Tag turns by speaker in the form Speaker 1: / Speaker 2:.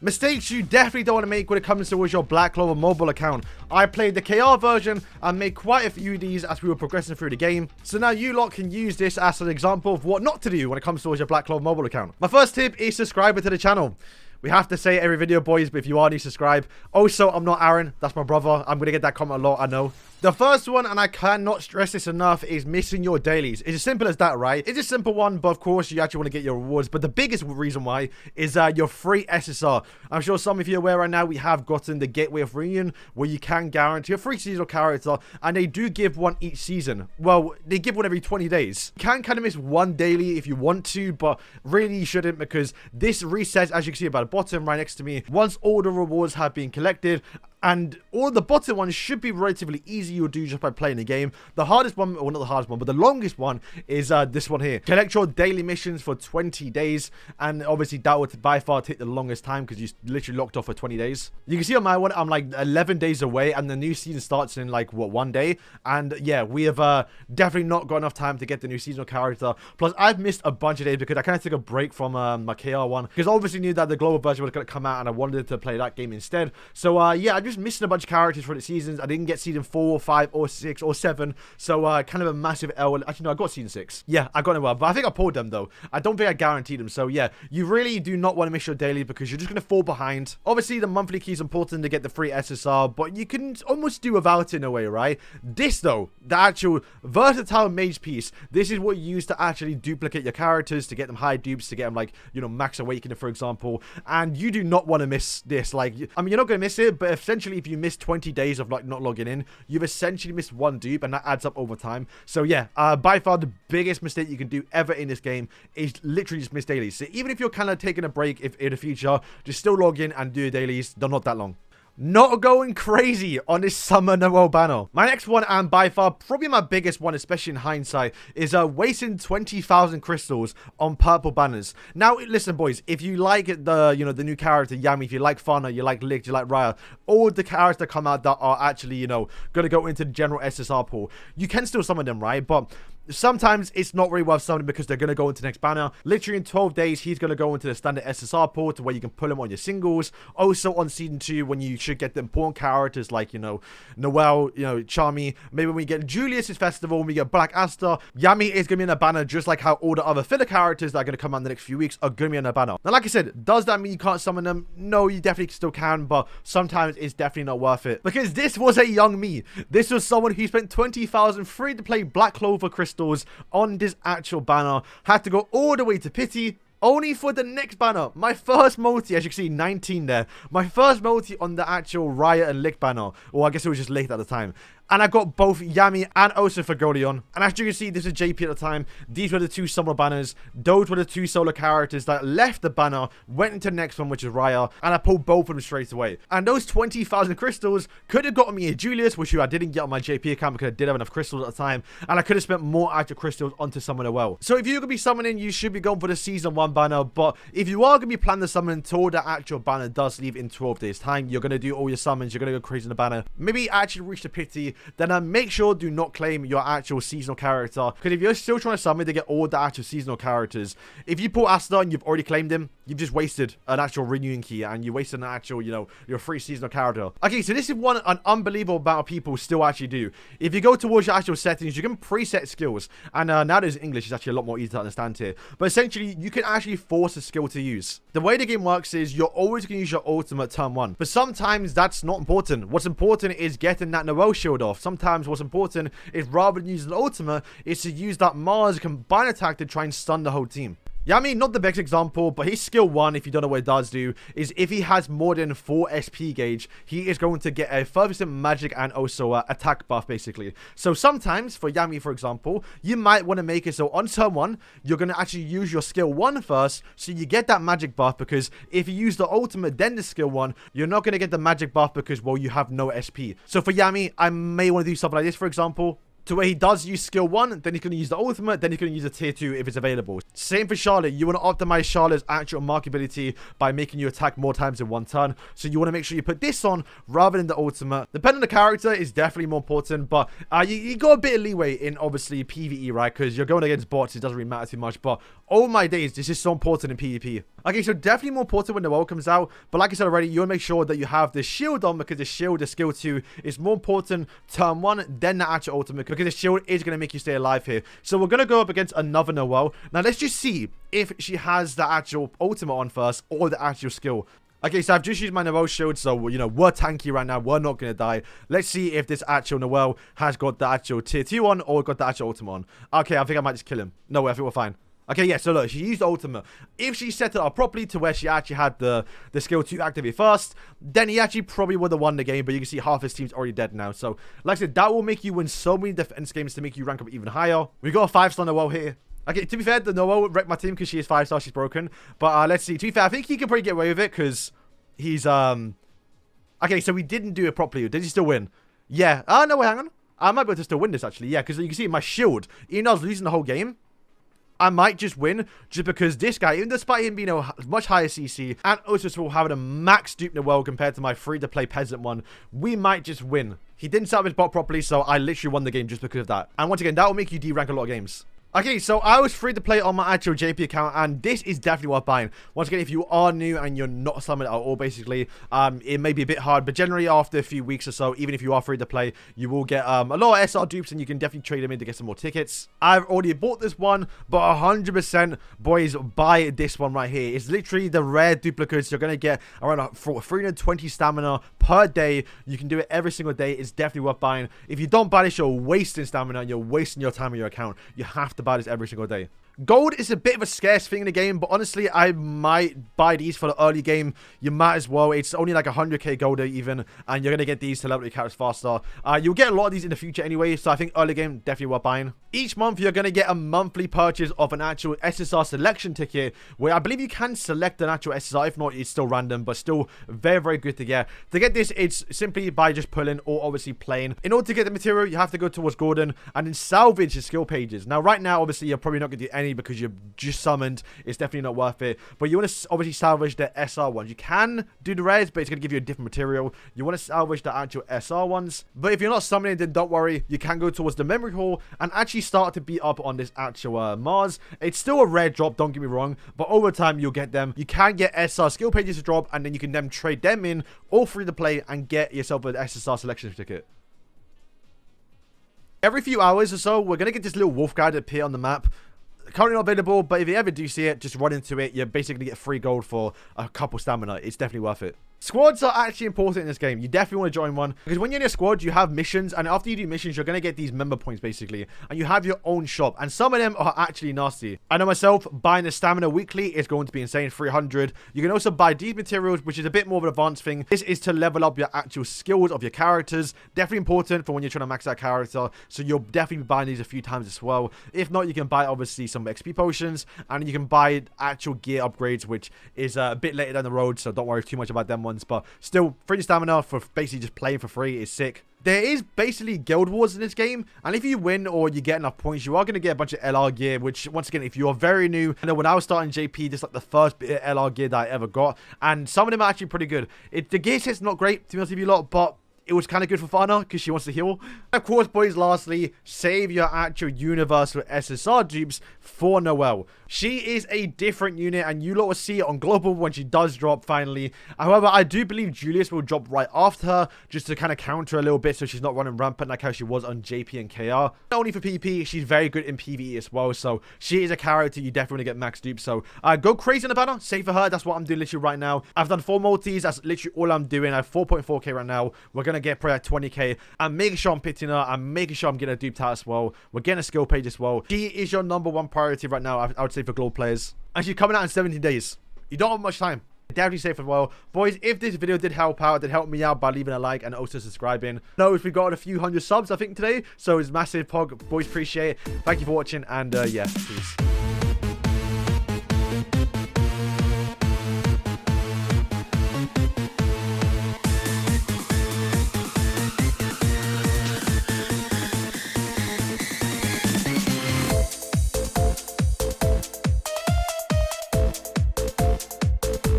Speaker 1: Mistakes you definitely don't want to make when it comes towards your Black Clover mobile account. I played the KR version and made quite a few of these as we were progressing through the game. So now you lot can use this as an example of what not to do when it comes towards your Black Clover mobile account. My first tip is subscribe to the channel. We have to say it every video, boys, but if you are new, subscribe. Also, I'm not Aaron. That's my brother. I'm going to get that comment a lot, I know. The first one, and I cannot stress this enough, is missing your dailies. It's as simple as that, right? It's a simple one, but of course, you actually want to get your rewards. But the biggest reason why is your free SSR. I'm sure some of you are aware right now, we have gotten the Gateway of Reunion, where you can guarantee a free seasonal character, and they do give one each season. Well, they give one every 20 days. You can kind of miss one daily if you want to, but really you shouldn't, because this resets, as you can see by the bottom right next to me, once all the rewards have been collected. And all the bottom ones should be relatively easy you'll do just by playing the game. The hardest one, well, not the hardest one, but the longest one is this one here. Collect your daily missions for 20 days. And obviously that would by far take the longest time because you literally locked off for 20 days. You can see on my one, I'm like 11 days away and the new season starts in like, what, 1 day? And yeah, we have definitely not got enough time to get the new seasonal character. Plus, I've missed a bunch of days because I kind of took a break from my KR one. Because I obviously knew that the global version was going to come out and I wanted to play that game instead. So yeah, I just missing a bunch of characters for the seasons. I didn't get season 4, 5, or 6, or 7. So kind of a massive L. Actually, no, I got season 6. Yeah, I got them well, but I think I pulled them though. I don't think I guaranteed them. So yeah, you really do not want to miss your daily because you're just going to fall behind. Obviously, the monthly key is important to get the free SSR, but you can almost do without it in a way, right? This though, the actual versatile mage piece, this is what you use to actually duplicate your characters, to get them high dupes, to get them like, you know, max awakening, for example. And you do not want to miss this. Like, I mean, you're not going to miss it, but essentially if you miss 20 days of like not logging in, you've essentially missed one dupe, and that adds up over time. So yeah, by far the biggest mistake you can do ever in this game is literally just miss dailies. So even if you're kind of taking a break if in the future, just still log in and do your dailies. They're not that long. Not going crazy on this summer Noel banner. My next one, and by far probably my biggest one, especially in hindsight, is wasting 20,000 crystals on purple banners. Now listen, boys, if you like the, you know, the new character Yami, if you like Fauna, you like Lick, you like Raya, all the characters that come out that are actually, you know, gonna go into the general SSR pool, you can still summon them, right? But sometimes it's not really worth summoning because they're going to go into the next banner. Literally in 12 days, he's going to go into the standard SSR pool to where you can pull him on your singles. Also on season 2, when you should get the important characters like, you know, Noelle, you know, Charmy. Maybe when we get Julius's festival, when we get Black Asta, Yami is going to be in a banner just like how all the other filler characters that are going to come out in the next few weeks are going to be in a banner. Now, like I said, does that mean you can't summon them? No, you definitely still can, but sometimes it's definitely not worth it. Because this was a young me. This was someone who spent 20,000 free to play Black Clover crystals on this actual banner, had to go all the way to Pity only for the next banner. My first multi, as you can see, 19 there. My first multi on the actual Riot and Lick banner. Well, I guess it was just Lick at the time. And I got both Yami and also Fagolion. And as you can see, this is JP at the time. These were the two summer banners. Those were the two solo characters that left the banner, went into the next one, which is Raya. And I pulled both of them straight away. And those 20,000 crystals could have gotten me a Julius, which I didn't get on my JP account because I did have enough crystals at the time. And I could have spent more actual crystals onto summon well. So if you're going to be summoning, you should be going for the season 1 banner. But if you are going to be planning the summon until the actual banner does leave in 12 days time, you're going to do all your summons, you're going to go crazy in the banner. Maybe actually reach the Pity, then make sure do not claim your actual seasonal character, because if you're still trying to summon to get all the actual seasonal characters, if you pull Asta and you've already claimed him, you've just wasted an actual renewing key and you wasted an actual, you know, your free seasonal character. Okay, so this is one an unbelievable amount of people still actually do. If you go towards your actual settings, you can preset skills, and now there's English, is actually a lot more easy to understand here, but essentially you can actually force a skill to use. The way the game works is you're always going to use your ultimate turn 1, but sometimes that's not important. What's important is getting that Noelle shield off. Sometimes what's important is, rather than using the ultimate, is to use that Mars combine attack to try and stun the whole team. Yami, not the best example, but his skill 1, if you don't know what it does do, is if he has more than 4 SP gauge, he is going to get a 5% magic and also attack buff, basically. So sometimes, for Yami, for example, you might want to make it so on turn 1, you're going to actually use your skill 1 first, so you get that magic buff, because if you use the ultimate, then the skill 1, you're not going to get the magic buff because, well, you have no SP. So for Yami, I may want to do something like this, for example, to where he does use skill 1, then he's going to use the ultimate, then he's going to use a tier 2 if it's available. Same for Charlotte. You want to optimize Charlotte's actual markability by making you attack more times in one turn. So you want to make sure you put this on rather than the ultimate. Depending on the character is definitely more important, but you got a bit of leeway in obviously PvE, right? Because you're going against bots, it doesn't really matter too much. But oh my days, this is so important in PvP. Okay, so definitely more important when Noelle comes out. But like I said already, you want to make sure that you have the shield on, because the shield, the skill 2, is more important turn 1 than the actual ultimate, because the shield is going to make you stay alive here. So we're going to go up against another Noelle. Now let's just see if she has the actual ultimate on first or the actual skill. Okay, so I've just used my Noelle shield, so, you know, we're tanky right now. We're not going to die. Let's see if this actual Noelle has got the actual tier 2 on or got the actual ultimate on. Okay, I think I might just kill him. No way, I think we're fine. Okay, yeah, so look, she used the ultimate. If she set it up properly to where she actually had the skill 2 activate first, then he actually probably would have won the game, but you can see half his team's already dead now. So, like I said, that will make you win so many defense games to make you rank up even higher. We got a 5-star Noelle here. Okay, to be fair, the Noelle wrecked my team because she is 5-star, she's broken. But let's see, to be fair, I think he can probably get away with it because he's, okay, so we didn't do it properly. Did he still win? Yeah. No, wait, hang on. I might be able to still win this, actually. Yeah, because you can see my shield, even though I was losing the whole game, I might just win just because this guy, even despite him being a much higher CC and also still having a max dupe Noelle compared to my free-to-play peasant one, we might just win. He didn't set up his bot properly, so I literally won the game just because of that. And once again, that will make you D-rank a lot of games. Okay, so I was free to play on my actual JP account, and this is definitely worth buying. Once again, if you are new and you're not summoned at all, basically, it may be a bit hard, but generally after a few weeks or so, even if you are free to play, you will get a lot of SR dupes, and you can definitely trade them in to get some more tickets. I've already bought this one, but 100%, boys, buy this one right here. It's literally the rare duplicates. You're going to get around 320 stamina per day. You can do it every single day. It's definitely worth buying. If you don't buy this, you're wasting stamina, and you're wasting your time on your account. You have to buy this every single day. Gold is a bit of a scarce thing in the game, but honestly, I might buy these for the early game. You might as well. It's only like 100k gold even, and you're going to get these to level your characters faster. You'll get a lot of these in the future anyway, so I think early game, definitely worth buying. Each month, you're going to get a monthly purchase of an actual SSR selection ticket, where I believe you can select an actual SSR. If not, it's still random, but still very, very good to get. To get this, it's simply by just pulling or obviously playing. In order to get the material, you have to go towards Gordon and then salvage his skill pages. Now, right now, obviously, you're probably not going to do any because you're just summoned. It's definitely not worth it, but you want to obviously salvage the SR ones. You can do the rares, but it's going to give you a different material. You want to salvage the actual SR ones, but if you're not summoning, then don't worry. You can go towards the memory hall and actually start to beat up on this actual Mars. It's still a rare drop, don't get me wrong, but over time you'll get them. You can get SR skill pages to drop, and then you can then trade them in all free to play and get yourself an SSR selection ticket. Every few hours or so, we're going to get this little wolf guy to appear on the map. Currently not available, but if you ever do see it, just run into it. You basically get free gold for a couple stamina. It's definitely worth it. Squads are actually important in this game. You definitely want to join one, because when you're in a squad, you have missions, and after you do missions, you're going to get these member points basically, and you have your own shop, and some of them are actually nasty. I know myself, buying the stamina weekly is going to be insane, 300. You can also buy these materials, which is a bit more of an advanced thing. This is to level up your actual skills of your characters. Definitely important for when you're trying to max out character, so you'll definitely be buying these a few times as well. If not, you can buy obviously some XP potions, and you can buy actual gear upgrades, which is a bit later down the road, so don't worry too much about them ones, but still, free stamina for basically just playing for free is sick. There is basically guild wars in this game, and if you win or you get enough points, you are going to get a bunch of LR gear, which once again, if you are very new, I know when I was starting JP, this is like the first bit of LR gear that I ever got, and some of them are actually pretty good. The gear set's not great, to be honest with you lot, but it was kind of good for Fana because she wants to heal. Of course, boys, lastly, save your actual universal SSR dupes for Noelle. She is a different unit, and you lot will see it on Global when she does drop finally. However, I do believe Julius will drop right after her, just to kind of counter a little bit so she's not running rampant like how she was on JP and KR. Not only for PvP, she's very good in PvE as well, so she is a character you definitely want to get max dupe. So go crazy on the banner, save for her. That's what I'm doing literally right now. I've done 4 multis, that's literally all I'm doing. I have 4.4k right now. We're going to get probably at 20k. I'm making sure I'm pitting her. I'm making sure I'm getting a duped out as well. We're getting a skill page as well. She is your #1 priority right now, I would say, for global players. And she's coming out in 17 days. You don't have much time. Definitely safe as well. Boys, if this video did help out, did help me out by leaving a like and also subscribing. Notice we got a few hundred subs, I think, today. So it's massive. Boys, appreciate it. Thank you for watching, and yeah, peace.